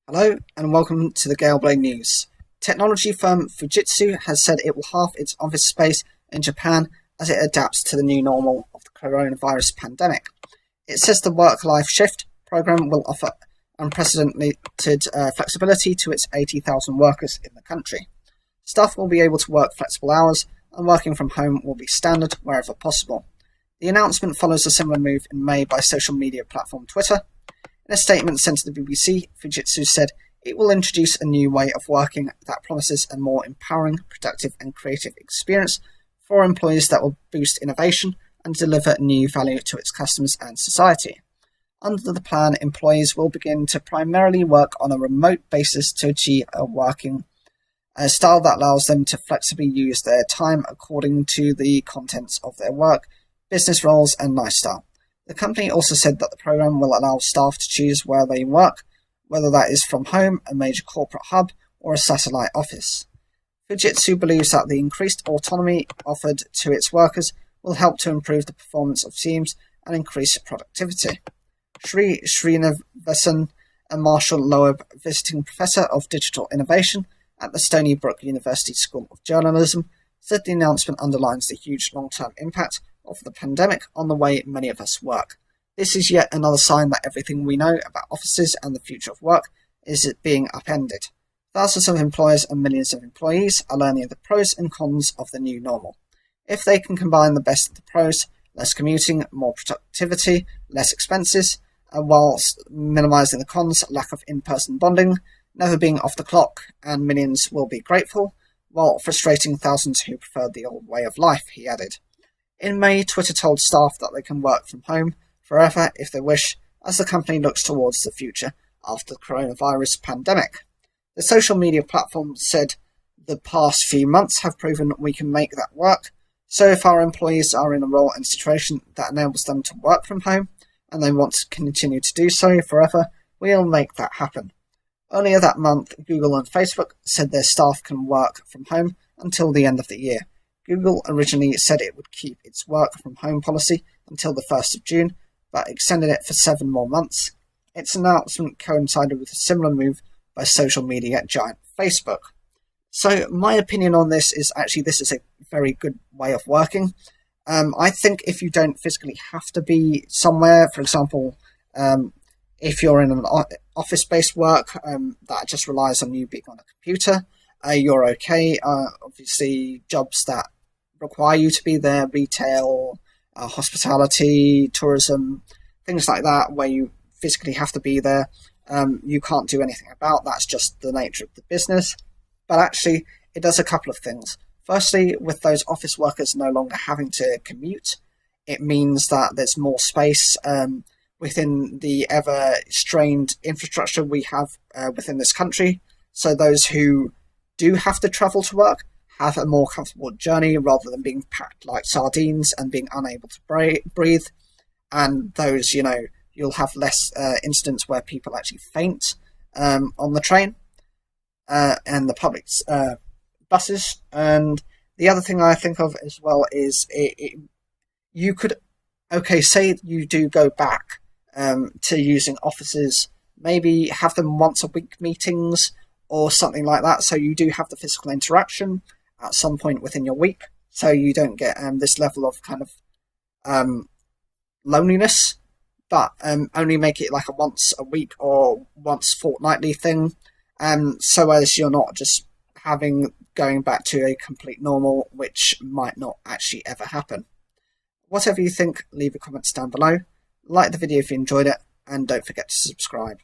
Hello and welcome to the Galeblade News. Technology firm Fujitsu has said it will halve its office space in Japan as it adapts to the new normal of the coronavirus pandemic. It says the work-life shift program will offer unprecedented flexibility to its 80,000 workers in the country. Staff will be able to work flexible hours and working from home will be standard wherever possible. The announcement follows a similar move in May by social media platform Twitter. In a statement sent to the BBC, Fujitsu said it will introduce a new way of working that promises a more empowering, productive and creative experience for employees that will boost innovation and deliver new value to its customers and society. Under the plan, employees will begin to primarily work on a remote basis to achieve a working style that allows them to flexibly use their time according to the contents of their work, business roles and lifestyle. The company also said that the program will allow staff to choose where they work, whether that is from home, a major corporate hub, or a satellite office. Fujitsu believes that the increased autonomy offered to its workers will help to improve the performance of teams and increase productivity. Sri Srinivasan, a Marshall Loeb Visiting Professor of Digital Innovation at the Stony Brook University School of Journalism, said the announcement underlines the huge long-term impact of the pandemic on the way many of us work. This is yet another sign that everything we know about offices and the future of work is being upended. Thousands of employers and millions of employees are learning the pros and cons of the new normal. If they can combine the best of the pros, less commuting, more productivity, less expenses, whilst minimising the cons, lack of in-person bonding, never being off the clock, and millions will be grateful, while frustrating thousands who preferred the old way of life, he added. In May, Twitter told staff that they can work from home forever if they wish, as the company looks towards the future after the coronavirus pandemic. The social media platform said the past few months have proven we can make that work, so if our employees are in a role and situation that enables them to work from home, and they want to continue to do so forever, we'll make that happen. Earlier that month, Google and Facebook said their staff can work from home until the end of the year. Google originally said it would keep its work from home policy until the 1st of June, but extended it for 7 more months. Its announcement coincided with a similar move by social media giant Facebook. So my opinion on this is actually this is a very good way of working. I think if you don't physically have to be somewhere, for example, if you're in an office-based work that just relies on you being on a computer, you're okay. Obviously, jobs that require you to be there, retail, hospitality, tourism, things like that, where you physically have to be there, you can't do anything about. That's just the nature of the business. But actually, it does a couple of things. Firstly, with those office workers no longer having to commute, it means that there's more space within the ever-strained infrastructure we have within this country. So those who do have to travel to work have a more comfortable journey rather than being packed like sardines and being unable to breathe. And those, you'll have less incidents where people actually faint on the train and the public buses. And the other thing I think of as well is you could, say you do go back to using offices, maybe have them once a week meetings or something like that, so you do have the physical interaction at some point within your week, so you don't get this level of kind of loneliness, but only make it like a once a week or once fortnightly thing, so as you're not just going back to a complete normal, which might not actually ever happen. Whatever you think, leave your comments down below, like the video if you enjoyed it, and don't forget to subscribe.